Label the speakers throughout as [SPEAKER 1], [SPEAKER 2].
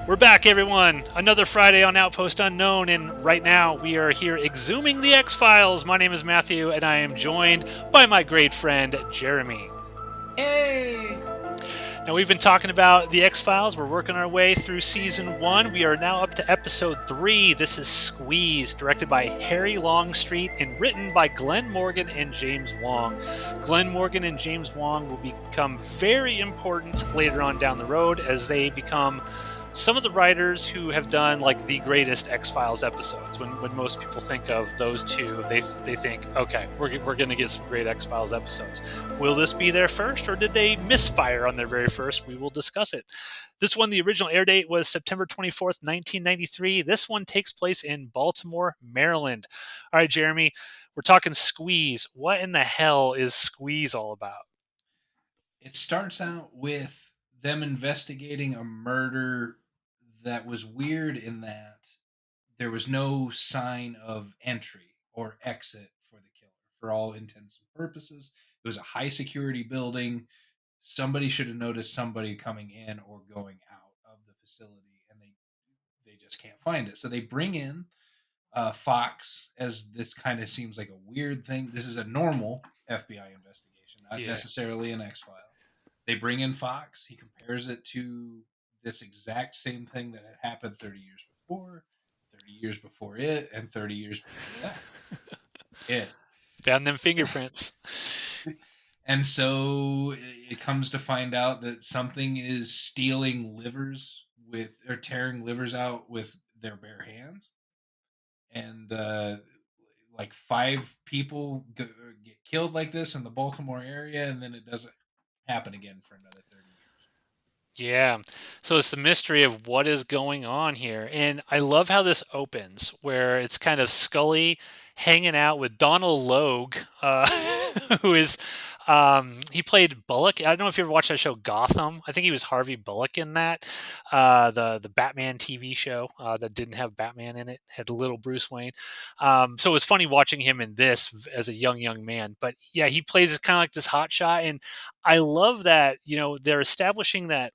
[SPEAKER 1] We're back, everyone. Another Friday on Outpost Unknown, and right now we are here exhuming the X Files. My name is Matthew, and I am joined by my great friend Jeremy.
[SPEAKER 2] Hey!
[SPEAKER 1] Now, we've been talking about the X Files. We're working our way through season 1. We are now up to episode 3. This is Squeeze, directed by Harry Longstreet and written by Glenn Morgan and James Wong. Glenn Morgan and James Wong will become very important later on down the road as they become some of the writers who have done like the greatest X-Files episodes. When most people think of those two, they think, okay, we're going to get some great X-Files episodes. Will this be their first, or did they misfire on their very first? We will discuss it. This one, the original air date was September 24th, 1993. This one takes place in Baltimore, Maryland. All right, Jeremy, we're talking Squeeze. What in the hell is Squeeze all about?
[SPEAKER 2] It starts out with them investigating a murder that was weird in that there was no sign of entry or exit for the killer for all intents and purposes. It was a high security building. Somebody should have noticed somebody coming in or going out of the facility, and they just can't find it. So they bring in Fox, as this kind of seems like a weird thing. This is a normal FBI investigation, not
[SPEAKER 1] Yeah.
[SPEAKER 2] necessarily an X file. They bring in Fox. He compares it to this exact same thing that had happened 30 years before, 30 years before it, and 30 years before that. It.
[SPEAKER 1] Found them fingerprints.
[SPEAKER 2] And so it comes to find out that something is stealing livers with, or tearing livers out with their bare hands. And like five people get killed like this in the Baltimore area, and then it doesn't happen again for another 30 years.
[SPEAKER 1] Yeah. So it's the mystery of what is going on here. And I love how this opens, where it's kind of Scully hanging out with Donald Logue, who is, he played Bullock. I don't know if you ever watched that show Gotham. I think he was Harvey Bullock in that, the Batman TV show that didn't have Batman in it, had little Bruce Wayne. So it was funny watching him in this as a young man. But yeah, he plays kind of like this hot shot. And I love that, they're establishing that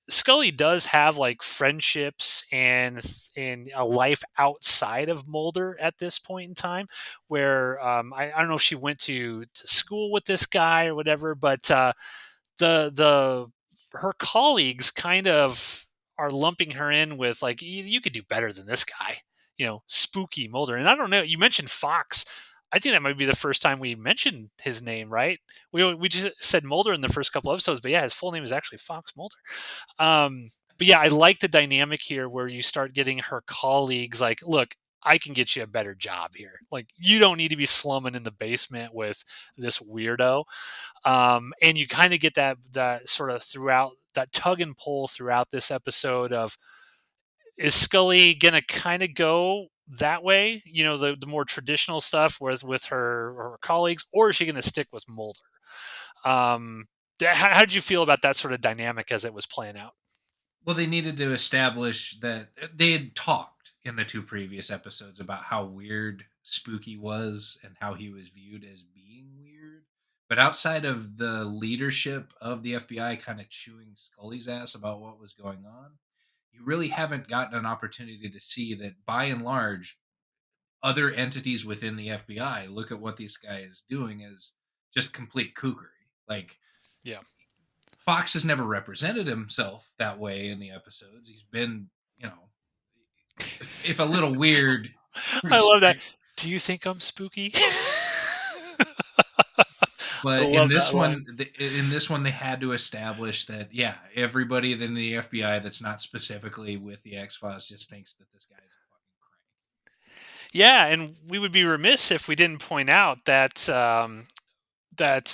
[SPEAKER 1] Scully does have like friendships and a life outside of Mulder at this point in time, where I don't know if she went to school with this guy or whatever, but the her colleagues kind of are lumping her in with like you could do better than this guy, spooky Mulder. And I don't know, you mentioned Fox. I think that might be the first time we mentioned his name, right? We just said Mulder in the first couple episodes, but yeah, his full name is actually Fox Mulder. But yeah, I like the dynamic here where you start getting her colleagues like, look, I can get you a better job here. Like, you don't need to be slumming in the basement with this weirdo. And you kind of get that sort of throughout that tug and pull throughout this episode of, is Scully gonna kind of go that way, the more traditional stuff with her colleagues, or is she gonna stick with Mulder? Um, how did you feel about that sort of dynamic as it was playing out?
[SPEAKER 2] Well, they needed to establish that they had talked in the two previous episodes about how weird Spooky was and how he was viewed as being weird. But outside of the leadership of the FBI kind of chewing Scully's ass about what was going on, you really haven't gotten an opportunity to see that by and large, other entities within the FBI look at what this guy is doing as just complete kookery. Like,
[SPEAKER 1] Yeah.
[SPEAKER 2] Fox has never represented himself that way in the episodes. He's been, you know, if a little weird,
[SPEAKER 1] I love that.
[SPEAKER 2] restrained.
[SPEAKER 1] Do you think I'm spooky? I
[SPEAKER 2] But
[SPEAKER 1] love that line.
[SPEAKER 2] in this one, they had to establish that, yeah, everybody in the FBI that's not specifically with the X Files just thinks that this guy's a fucking crank.
[SPEAKER 1] Yeah, and we would be remiss if we didn't point out that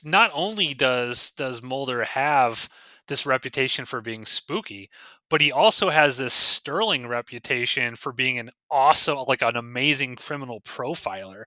[SPEAKER 1] not only does Mulder have this reputation for being spooky, but he also has this sterling reputation for being an awesome, like an amazing criminal profiler.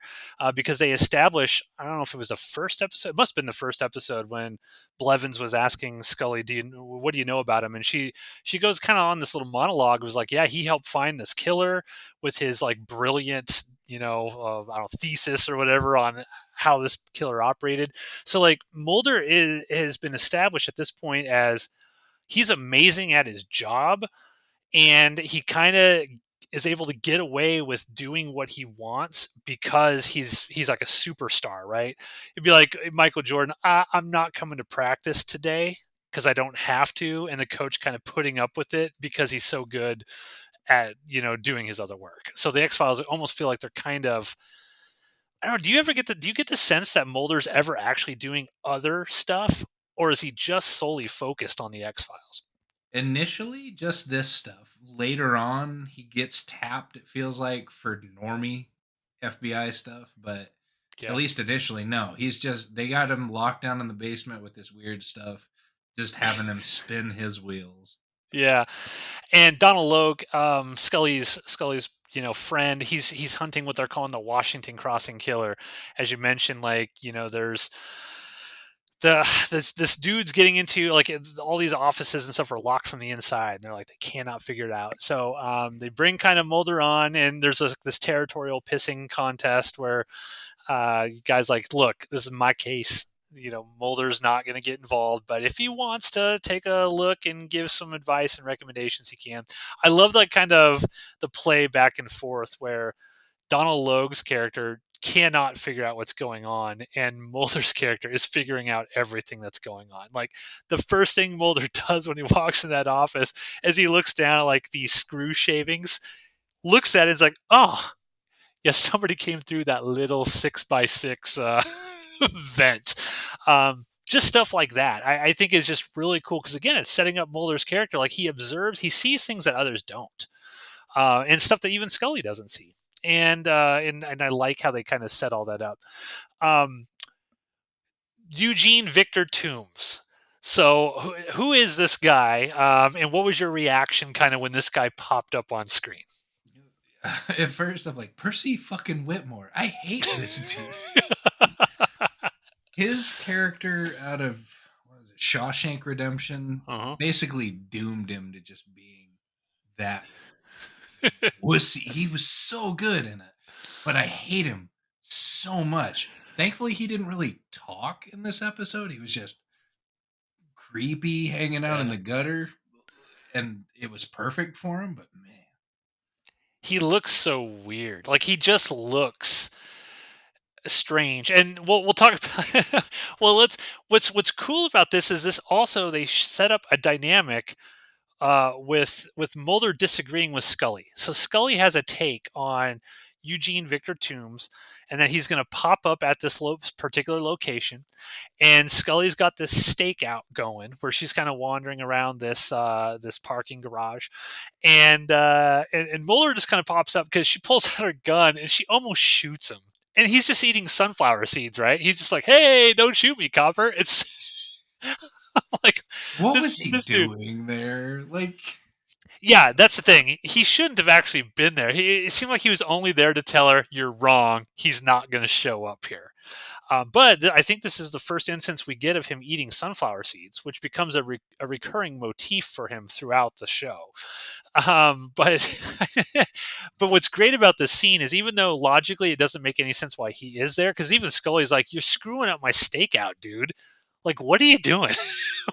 [SPEAKER 1] Because they establish, I don't know if it was the first episode, it must have been the first episode when Blevins was asking Scully, what do you know about him? And she goes kind of on this little monologue. It was like, yeah, he helped find this killer with his like brilliant, I don't know, thesis or whatever on how this killer operated. So like Mulder has been established at this point as he's amazing at his job, and he kind of is able to get away with doing what he wants because he's like a superstar, right? It'd be like Michael Jordan. I'm not coming to practice today because I don't have to, and the coach kind of putting up with it because he's so good at doing his other work. So the X Files almost feel like they're kind of, I don't know. Do you get the sense that Mulder's ever actually doing other stuff, or is he just solely focused on the X Files?
[SPEAKER 2] Initially, just this stuff. Later on, he gets tapped, it feels like, for normie FBI stuff, but at
[SPEAKER 1] Yeah.
[SPEAKER 2] least initially, no. He's just, they got him locked down in the basement with this weird stuff, just having him spin his wheels.
[SPEAKER 1] Yeah, and Donald Logue, Scully's friend. He's hunting what they're calling the Washington Crossing Killer, as you mentioned. Like there's this dude's getting into like all these offices and stuff are locked from the inside. And they're like they cannot figure it out. So they bring kind of Mulder on, and there's this territorial pissing contest where guys like, look, this is my case. Mulder's not going to get involved, but if he wants to take a look and give some advice and recommendations, he can. I love that kind of the play back and forth where Donald Logue's character cannot figure out what's going on, and Mulder's character is figuring out everything that's going on. Like the first thing Mulder does when he walks in that office, as he looks down at like these screw shavings, looks at it, and is like, oh, yeah, somebody came through that little 6x6 vent. Just stuff like that, I think is just really cool because again, it's setting up Mulder's character. Like he observes, he sees things that others don't, and stuff that even Scully doesn't see. And I like how they kind of set all that up. Um, Eugene Victor Toombs. So who is this guy? And what was your reaction kind of when this guy popped up on screen?
[SPEAKER 2] At first, I'm like, Percy fucking Whitmore. I hate this dude. His character out of, what is it, Shawshank Redemption,
[SPEAKER 1] Uh-huh.
[SPEAKER 2] basically doomed him to just being that wussy. He was so good in it, but I hate him so much. Thankfully, he didn't really talk in this episode. He was just creepy, hanging out in
[SPEAKER 1] Yeah.
[SPEAKER 2] the gutter, and it was perfect for him. But man,
[SPEAKER 1] He looks so weird. Like he just looks strange. And we'll talk about well, let's what's cool about this is this also they set up a dynamic with Mulder disagreeing with Scully. So Scully has a take on Eugene Victor Toombs, and that he's going to pop up at this particular location. And Scully's got this stakeout going where she's kind of wandering around this parking garage, and Mulder just kind of pops up because she pulls out her gun and she almost shoots him. And he's just eating sunflower seeds, right? He's just like, "Hey, don't shoot me, copper." It's like
[SPEAKER 2] what
[SPEAKER 1] this
[SPEAKER 2] was he
[SPEAKER 1] this dude.
[SPEAKER 2] doing there? Like,
[SPEAKER 1] Yeah, that's the thing. He shouldn't have actually been there. It seemed like he was only there to tell her, "You're wrong. He's not going to show up here." But I think this is the first instance we get of him eating sunflower seeds, which becomes a recurring motif for him throughout the show. But but what's great about this scene is even though logically it doesn't make any sense why he is there, because even Scully's like, "You're screwing up my stakeout, dude. Like, what are you doing?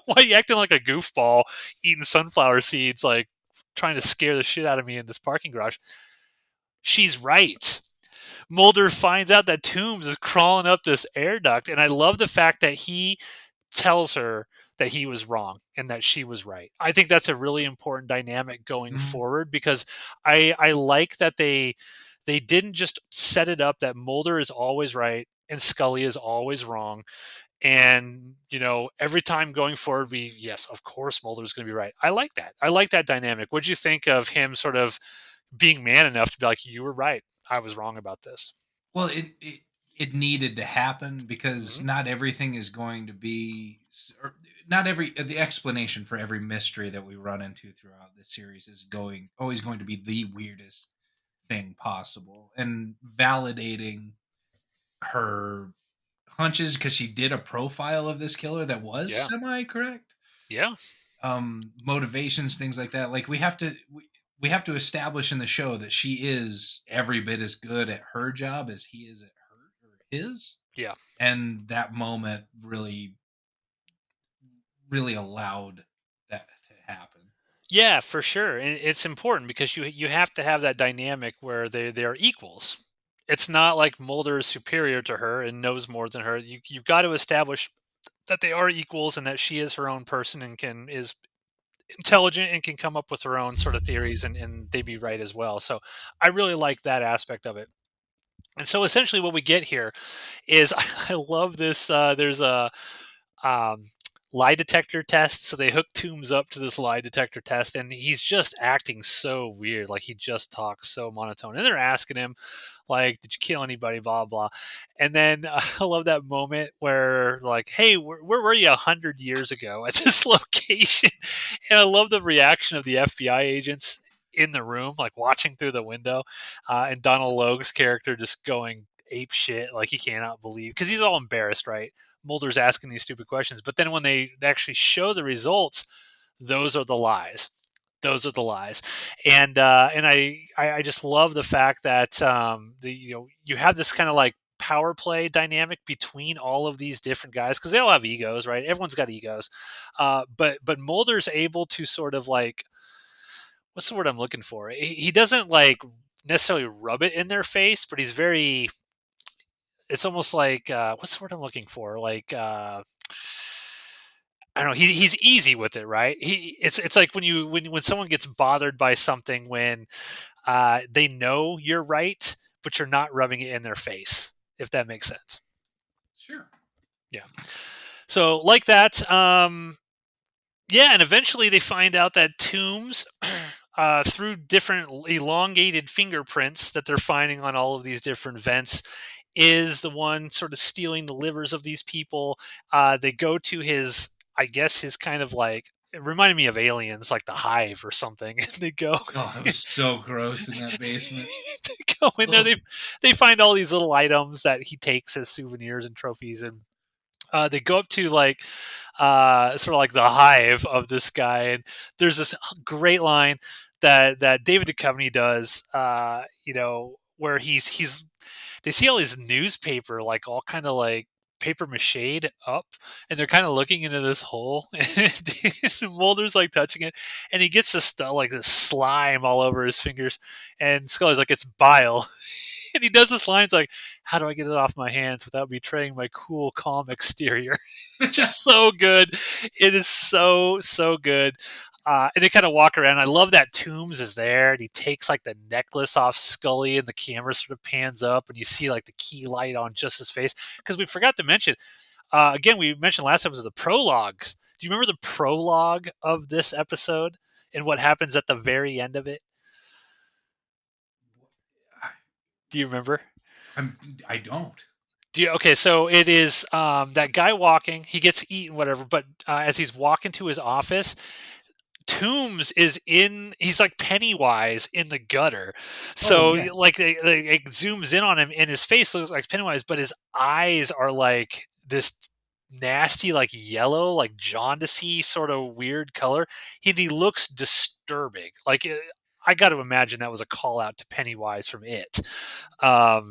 [SPEAKER 1] Why are you acting like a goofball eating sunflower seeds, like trying to scare the shit out of me in this parking garage?" She's right. Mulder finds out that Toombs is crawling up this air duct, and I love the fact that he tells her that he was wrong and that she was right. I think that's a really important dynamic going
[SPEAKER 2] mm,
[SPEAKER 1] forward because I like that they didn't just set it up that Mulder is always right and Scully is always wrong. And every time going forward, we yes, of course, Mulder's going to be right. I like that. I like that dynamic. What'd you think of him sort of being man enough to be like, "You were right. I was wrong about this."
[SPEAKER 2] well, it needed to happen because
[SPEAKER 1] Hmm.
[SPEAKER 2] not everything is going to be, or not every the explanation for every mystery that we run into throughout this series is going always going to be the weirdest thing possible, and validating her hunches because she did a profile of this killer that was
[SPEAKER 1] Yeah.
[SPEAKER 2] semi correct.
[SPEAKER 1] Yeah.
[SPEAKER 2] Motivations, things like that. Like we have to establish in the show that she is every bit as good at her job as he is at her or his.
[SPEAKER 1] Yeah.
[SPEAKER 2] And that moment really allowed that to happen.
[SPEAKER 1] Yeah, for sure, and it's important because you have to have that dynamic where they are equals. It's not like Mulder is superior to her and knows more than her. You've got to establish that they are equals and that she is her own person and can is intelligent and can come up with her own sort of theories and they be right as well. So I really like that aspect of it. And so essentially what we get here is I love this. There's a um, lie detector test. So they hook Toombs up to this lie detector test, and he's just acting so weird. Like he just talks so monotone. And they're asking him, like, "Did you kill anybody?" Blah blah. And then I love that moment where, like, "Hey, where were you 100 years ago at this location?" And I love the reaction of the FBI agents in the room, like watching through the window, and Donald Logue's character just going ape shit, like he cannot believe because he's all embarrassed, right? Mulder's asking these stupid questions, but then when they actually show the results, those are the lies. Those are the lies, and I just love the fact that the you have this kind of like power play dynamic between all of these different guys because they all have egos, right? Everyone's got egos, but Mulder's able to sort of like what's the word I'm looking for? He doesn't like necessarily rub it in their face, but he's very it's almost like what's the word I'm looking for? Like I don't know. He's easy with it, right? It's like when someone gets bothered by something when they know you're right, but you're not rubbing it in their face. If that makes sense.
[SPEAKER 2] Sure.
[SPEAKER 1] Yeah. So like that. Yeah, and eventually they find out that Tombs, through different elongated fingerprints that they're finding on all of these different vents, is the one sort of stealing the livers of these people. They go to his, I guess, his kind of like, it reminded me of Aliens, like the Hive or something. And they go,
[SPEAKER 2] Oh, it was so gross in that basement.
[SPEAKER 1] they go in there.
[SPEAKER 2] Oh,
[SPEAKER 1] They find all these little items that he takes as souvenirs and trophies, and they go up to like sort of like the hive of this guy, and there's this great line that David Duchovny does, where he's they see all his newspaper like all kind of like paper mache up, and they're kind of looking into this hole, and Mulder's like touching it, and he gets this stuff like this slime all over his fingers, and Scully's like, "It's bile." And he does this line, it's like, "How do I get it off my hands without betraying my cool, calm exterior?" Just so good. It is so good. And they kind of walk around. I love that Toombs is there, and he takes like the necklace off Scully, and the camera sort of pans up, and you see like the key light on just his face. Because we forgot to mention, again, we mentioned last episode the prologues. Do you remember the prologue of this episode and what happens at the very end of it? Do you remember?
[SPEAKER 2] I don't.
[SPEAKER 1] Okay, so it is that guy walking. He gets eaten, whatever. But as he's walking to his office, Toombs is in. He's like Pennywise in the gutter.
[SPEAKER 2] Oh
[SPEAKER 1] So
[SPEAKER 2] yeah.
[SPEAKER 1] like it zooms in on him, and his face looks like Pennywise, but his eyes are like this nasty, like yellow, like jaundicey sort of weird color. He looks disturbing. Like I got to imagine that was a call out to Pennywise from It.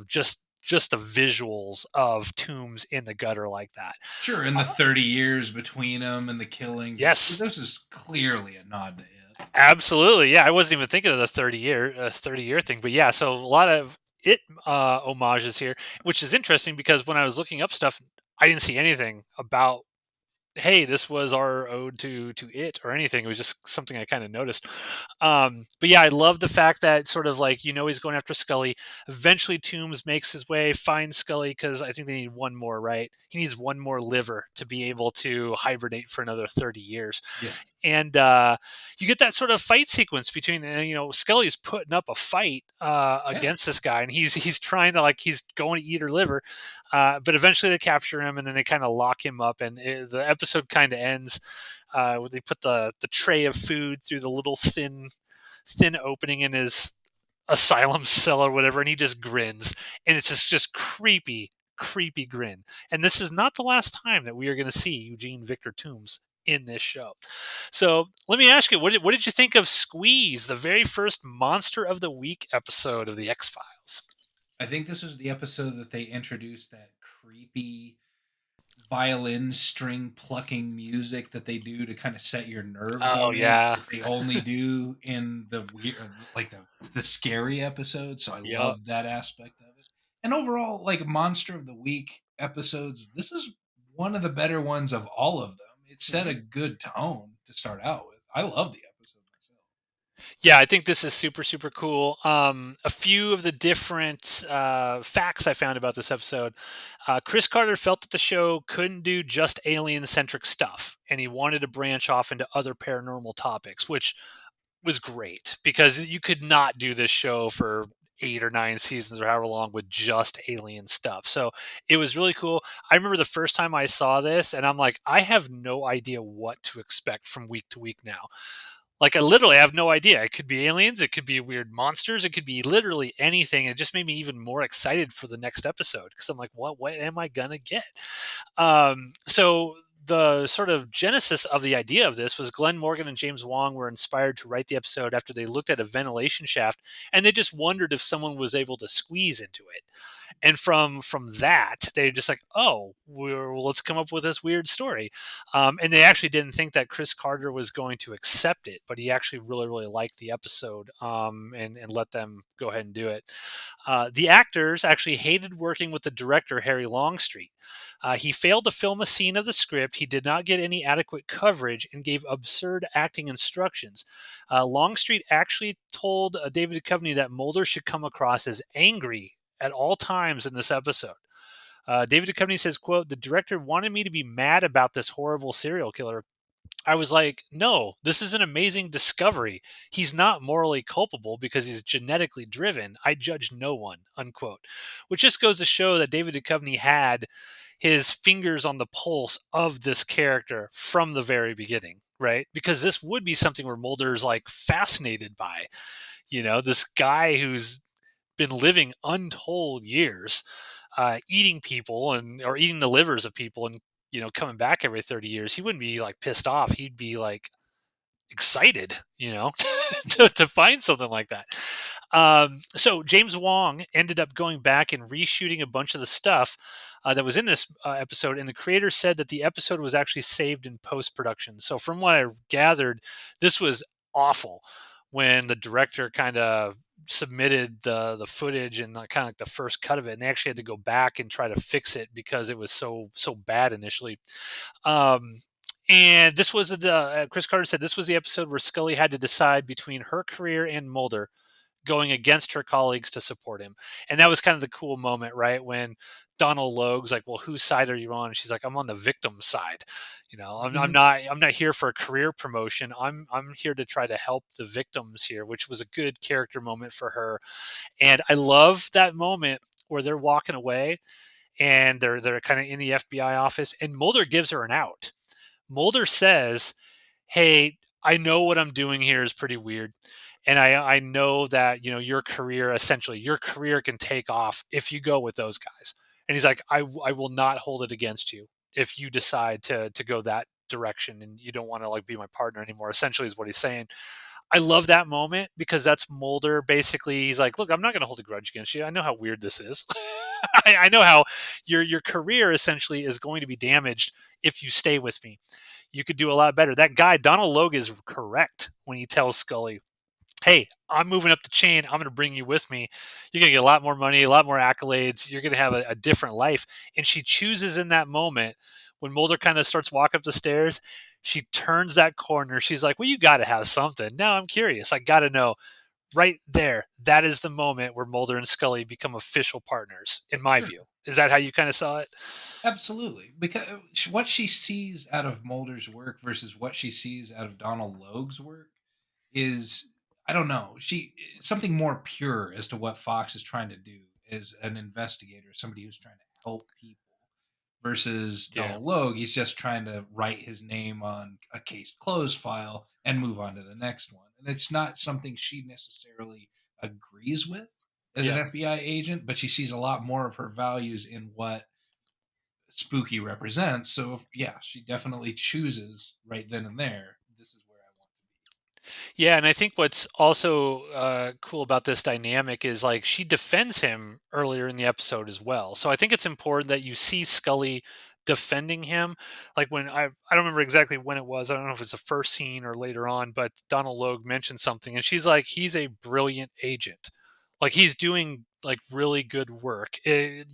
[SPEAKER 1] Just the visuals of Toombs in the gutter like that.
[SPEAKER 2] Sure, in the 30 years between them and the killings,
[SPEAKER 1] Yes,
[SPEAKER 2] this is clearly a nod to it.
[SPEAKER 1] absolutely. Yeah, I wasn't even thinking of the 30-year thing, but yeah, so a lot of It homages here, which is interesting because when I was looking up stuff, I didn't see anything about, hey, this was our ode to It or anything. It was just something I kind of noticed. But yeah, I love the fact that sort of like he's going after Scully. Eventually, Toombs makes his way, finds Scully because I think they need one more. Right, he needs one more liver to be able to hibernate for another 30 years,
[SPEAKER 2] Yes.
[SPEAKER 1] and you get that sort of fight sequence between Scully's putting up a fight
[SPEAKER 2] Yeah.
[SPEAKER 1] against this guy, and he's trying to like he's going to eat her liver, but eventually they capture him, and then they kind of lock him up, and the episode kind of ends where they put the tray of food through the little thin opening in his asylum cell or whatever, and he just grins, and it's just creepy grin. And this is not the last time that we are going to see Eugene Victor Toombs in this show. So let me ask you, what did you think of Squeeze, the very first Monster of the Week episode of the X Files?
[SPEAKER 2] I think this was the episode that they introduced that creepy violin string plucking music that they do to kind of set your nerves
[SPEAKER 1] Oh,
[SPEAKER 2] on edge
[SPEAKER 1] yeah.
[SPEAKER 2] that they only do in the weird, like the scary episodes. So I
[SPEAKER 1] Yep.
[SPEAKER 2] love that aspect of it. And overall, like Monster of the Week episodes, this is one of the better ones of all of them. It set
[SPEAKER 1] Mhm.
[SPEAKER 2] a good tone to start out with. I love the episode myself.
[SPEAKER 1] Yeah, I think this is super, super cool. A few of the different facts I found about this episode. Chris Carter felt that the show couldn't do just alien centric stuff, and he wanted to branch off into other paranormal topics, which was great because you could not do this show for 8 or 9 seasons or however long with just alien stuff. So it was really cool. I remember the first time I saw this, and I'm like, I have no idea what to expect from week to week now. Like I literally have no idea. It could be aliens, it could be weird monsters, it could be literally anything. It just made me even more excited for the next episode because I'm like, what am I gonna get? So the sort of genesis of the idea of this was Glenn Morgan and James Wong were inspired to write the episode after they looked at a ventilation shaft and they just wondered if someone was able to squeeze into it. And from that they just like, oh, well, let's come up with this weird story. And they actually didn't think that Chris Carter was going to accept it, but he actually really, really liked the episode, and let them go ahead and do it. The actors actually hated working with the director, Harry Longstreet. He failed to film a scene of the script, he did not get any adequate coverage, and gave absurd acting instructions. Longstreet actually told David Duchovny that Mulder should come across as angry at all times in this episode. David Duchovny says, quote, the director wanted me to be mad about this horrible serial killer. I was like, no, this is an amazing discovery. He's not morally culpable because he's genetically driven. I judge no one, unquote. Which just goes to show that David Duchovny had his fingers on the pulse of this character from the very beginning, right? Because this would be something where Mulder's like fascinated by, this guy who's been living untold years, eating people and or eating the livers of people and coming back every 30 years. He wouldn't be like pissed off, he'd be like excited, to find something like that. So James Wong ended up going back and reshooting a bunch of the stuff that was in this episode, and the creator said that the episode was actually saved in post production. So from what I gathered, this was awful when the director kind of submitted the footage and kind of like the first cut of it, and they actually had to go back and try to fix it because it was so bad initially. um, and this was Chris Carter said this was the episode where Scully had to decide between her career and Mulder, going against her colleagues to support him. And that was kind of the cool moment, right? When Donald Logue's like, well, whose side are you on? And she's like, I'm on the victim's side. I'm not here for a career promotion. I'm here to try to help the victims here, which was a good character moment for her. And I love that moment where they're walking away and they're kind of in the FBI office and Mulder gives her an out. Mulder says, hey, I know what I'm doing here is pretty weird. And I know that, your career can take off if you go with those guys. And he's like, I will not hold it against you if you decide to go that direction and you don't want to like be my partner anymore, essentially is what he's saying. I love that moment because that's Mulder. Basically, he's like, look, I'm not going to hold a grudge against you. I know how weird this is. I know how your career essentially is going to be damaged if you stay with me. You could do a lot better. That guy, Donald Logue, is correct when he tells Scully, hey, I'm moving up the chain. I'm going to bring you with me. You're going to get a lot more money, a lot more accolades. You're going to have a different life. And she chooses in that moment when Mulder kind of starts walking up the stairs, she turns that corner. She's like, well, you got to have something. Now I'm curious. I got to know. Right there, that is the moment where Mulder and Scully become official partners, in my
[SPEAKER 2] Sure.
[SPEAKER 1] view. Is that how you kind of saw it?
[SPEAKER 2] Absolutely, because what she sees out of Mulder's work versus what she sees out of Donald Logue's work is, I don't know, she something more pure as to what Fox is trying to do as an investigator, somebody who's trying to help people versus
[SPEAKER 1] Yeah.
[SPEAKER 2] Donald Logue. He's just trying to write his name on a case closed file and move on to the next one. And it's not something she necessarily agrees with as an
[SPEAKER 1] Yeah.
[SPEAKER 2] FBI agent, but she sees a lot more of her values in what spooky represents. So, yeah, she definitely chooses right then and there, this is where I want
[SPEAKER 1] Yeah, and I think what's also cool about this dynamic is like she defends him earlier in the episode as well. So I think it's important that you see Scully defending him. Like when I don't remember exactly when it was. I don't know if it's the first scene or later on, but Donald Logue mentioned something, and she's like, "He's a brilliant agent. Like he's doing like really good work." And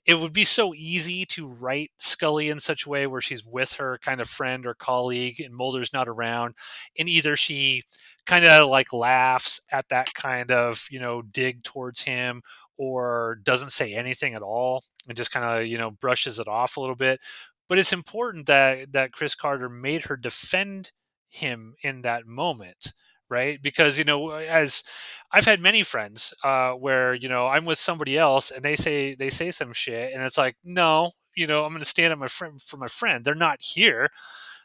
[SPEAKER 1] it would be so easy to write Scully in such a way where she's with her kind of friend or colleague and Mulder's not around. And either she kind of like laughs at that kind of, dig towards him, or doesn't say anything at all and just kind of, brushes it off a little bit. But it's important that Chris Carter made her defend him in that moment, right? Because, as I've had many friends where I'm with somebody else and they say some shit and it's like, no, I'm going to stand up my friend for my friend. They're not here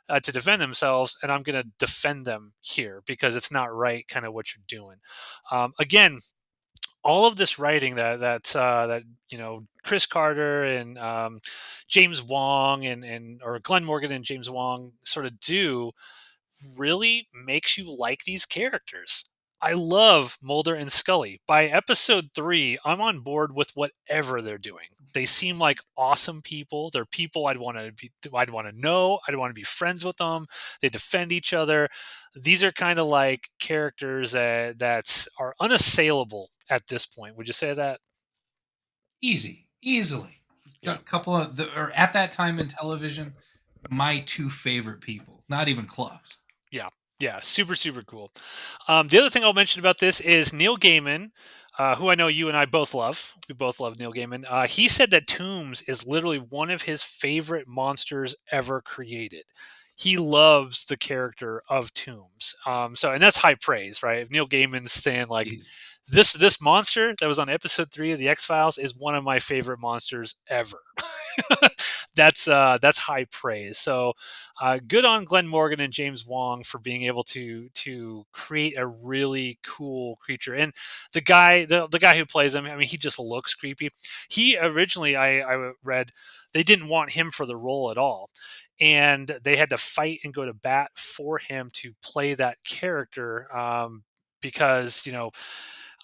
[SPEAKER 1] to defend themselves, and I'm going to defend them here because it's not right, kind of what you're doing. Again, all of this writing that Chris Carter and James Wong and or Glenn Morgan and James Wong sort of do really makes you like these characters. I love Mulder and Scully. By episode 3, I'm on board with whatever they're doing. They seem like awesome people. They're people I'd want to know. I'd want to be friends with them. They defend each other. These are kind of like characters that are unassailable at this point. Would you say that?
[SPEAKER 2] Easily. A
[SPEAKER 1] Yeah.
[SPEAKER 2] couple of or at that time in television, my two favorite people. Not even close.
[SPEAKER 1] Yeah, yeah, super, super cool. The other thing I'll mention about this is Neil Gaiman, who I know you and I both love. We both love Neil Gaiman. He said that Tooms is literally one of his favorite monsters ever created. He loves the character of Tooms. And that's high praise, right? If Neil Gaiman's saying like
[SPEAKER 2] He's
[SPEAKER 1] this monster that was on episode 3 of the X Files is one of my favorite monsters ever. That's high praise. So good on Glenn Morgan and James Wong for being able to create a really cool creature. And the guy who plays him, I mean, he just looks creepy. He originally, I read, they didn't want him for the role at all, and they had to fight and go to bat for him to play that character. Because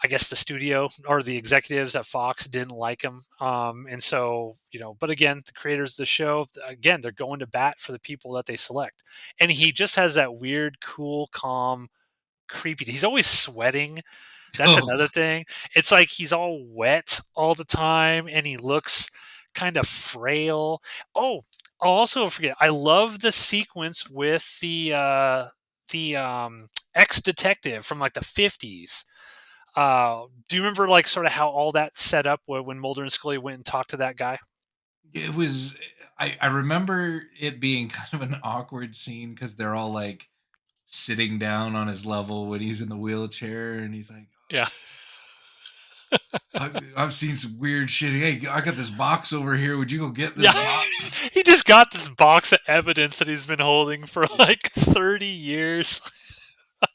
[SPEAKER 1] I guess the studio or the executives at Fox didn't like him. And so, but again, the creators of the show, again, they're going to bat for the people that they select. And he just has that weird, cool, calm, creepy. He's always sweating. That's
[SPEAKER 2] oh,
[SPEAKER 1] another thing. It's like he's all wet all the time and he looks kind of frail. Oh, I'll also forget. I love the sequence with the ex detective from like the 50s. Do you remember like sort of how all that set up when Mulder and Scully went and talked to that guy?
[SPEAKER 2] it was. I remember it being kind of an awkward scene because they're all like sitting down on his level when he's in the wheelchair, and he's like,
[SPEAKER 1] Yeah.
[SPEAKER 2] I've seen some weird shit. Hey, I got this box over here. Would you go get this
[SPEAKER 1] Yeah.
[SPEAKER 2] box?
[SPEAKER 1] He just got this box of evidence that he's been holding for like 30 years.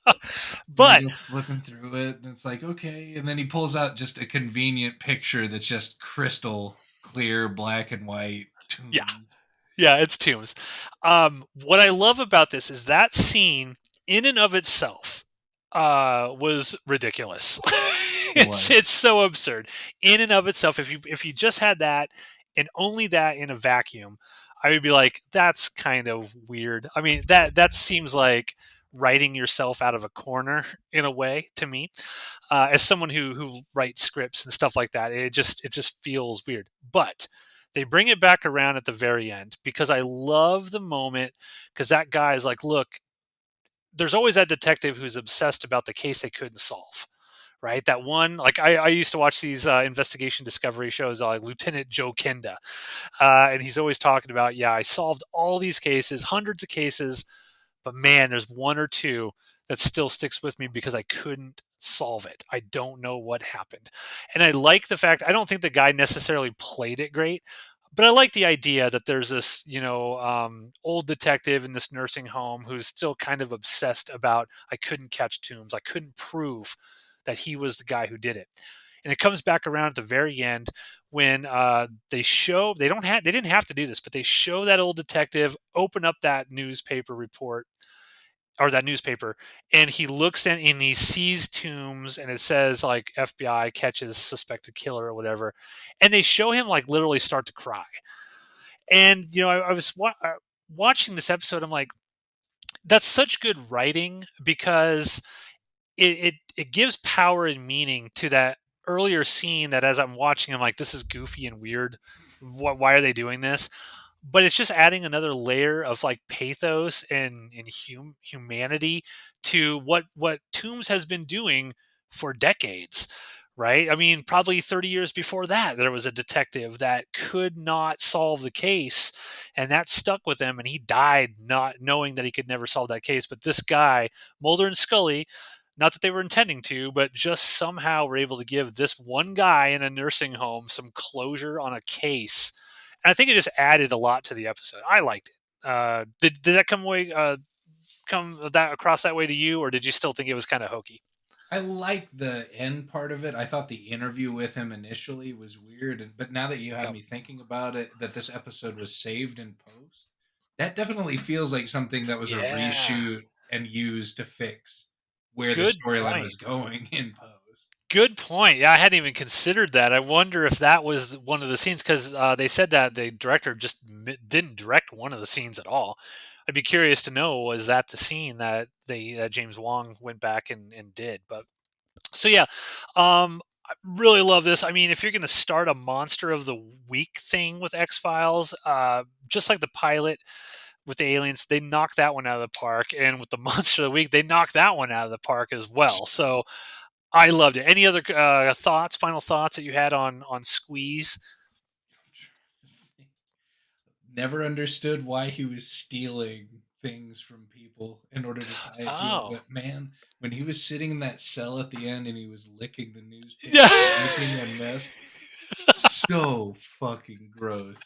[SPEAKER 2] And they
[SPEAKER 1] But
[SPEAKER 2] go flipping through it, and it's like, okay. And then he pulls out just a convenient picture that's just crystal clear, black and white
[SPEAKER 1] yeah,
[SPEAKER 2] tombs.
[SPEAKER 1] yeah, it's Tombs. What I love about this is that scene in and of itself was ridiculous.
[SPEAKER 2] It
[SPEAKER 1] It's
[SPEAKER 2] was.
[SPEAKER 1] so absurd in and of itself. If you just had that and only that in a vacuum, I would be like, that's kind of weird. I mean, that seems like writing yourself out of a corner in a way to me. As someone who writes scripts and stuff like that, it just feels weird. But they bring it back around at the very end because I love the moment because that guy's like, look, there's always that detective who's obsessed about the case they couldn't solve, right? That one, like I used to watch these investigation discovery shows, like Lieutenant Joe Kenda, and he's always talking about, yeah, I solved all these cases, hundreds of cases, but man, there's one or two that still sticks with me because I couldn't solve it. I don't know what happened. And I like the fact, I don't think the guy necessarily played it great, but I like the idea that there's this, old detective in this nursing home who's still kind of obsessed about, I couldn't catch Toombs. I couldn't prove that he was the guy who did it. And it comes back around at the very end when they didn't have to do this, but they show that old detective open up that newspaper report or that newspaper, and he looks in and he sees Toombs and it says like FBI catches suspected killer or whatever, and they show him like literally start to cry. And I was watching this episode. I'm like, that's such good writing because it gives power and meaning to that earlier scene that as I'm watching, I'm like, this is goofy and weird. Why are they doing this? But it's just adding another layer of like pathos and humanity to what Toombs has been doing for decades. Right? I mean, probably 30 years before that, there was a detective that could not solve the case, and that stuck with him, and he died not knowing that he could never solve that case. But this guy, Mulder and Scully, not that they were intending to, but just somehow were able to give this one guy in a nursing home some closure on a case. And I think it just added a lot to the episode. I liked it. Did that come that across that way to you, or did you still think it was kind of hokey?
[SPEAKER 2] I like the end part of it. I thought the interview with him initially was weird, but now that you have
[SPEAKER 1] Yep.
[SPEAKER 2] me thinking about it, that this episode was saved in post, that definitely feels like something that was a
[SPEAKER 1] Yeah.
[SPEAKER 2] reshoot and used to fix where the
[SPEAKER 1] Good
[SPEAKER 2] storyline
[SPEAKER 1] point.
[SPEAKER 2] was going in post.
[SPEAKER 1] Good point. Yeah, I hadn't even considered that. I wonder if that was one of the scenes because they said that the director just didn't direct one of the scenes at all. I'd be curious to know, was that the scene that James Wong went back and did? But so yeah, I really love this. I mean, if you're going to start a monster of the week thing with X Files, just like the pilot with the aliens, they knocked that one out of the park, and with the monster of the week, they knocked that one out of the park as well. So I loved it. Any other thoughts, final thoughts that you had on Squeeze?
[SPEAKER 2] Never understood why he was stealing things from people in order to tie it to it.
[SPEAKER 1] Oh,
[SPEAKER 2] But man, when he was sitting in that cell at the end and he was licking the
[SPEAKER 1] yeah.
[SPEAKER 2] newspaper, making a mess, so fucking gross.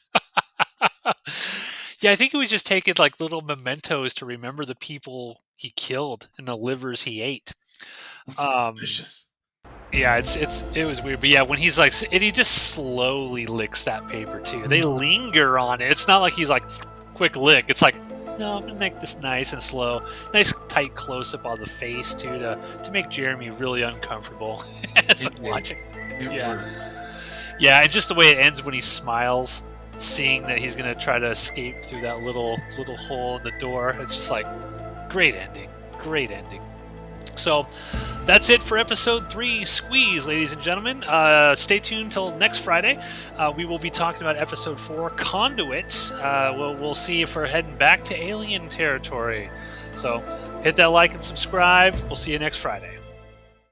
[SPEAKER 1] Yeah, I think he was just taking like little mementos to remember the people he killed and the livers he ate. Um,
[SPEAKER 2] Vicious.
[SPEAKER 1] yeah, it was weird, but yeah, when he's like, and he just slowly licks that paper too. They linger on it. It's not like he's like, quick lick. It's like, no, I'm gonna make this nice and slow. Nice tight close up on the face too to make Jeremy really uncomfortable as
[SPEAKER 2] It did.
[SPEAKER 1] watching.
[SPEAKER 2] It
[SPEAKER 1] Yeah,
[SPEAKER 2] worked.
[SPEAKER 1] yeah, and just the way it ends when he smiles, seeing that he's gonna try to escape through that little hole in the door. It's just like great ending, great ending. So that's it for episode 3, Squeeze, ladies and gentlemen. Stay tuned till next Friday. We will be talking about episode 4, Conduit. We'll see if we're heading back to alien territory. So hit that like and subscribe. We'll see you next Friday.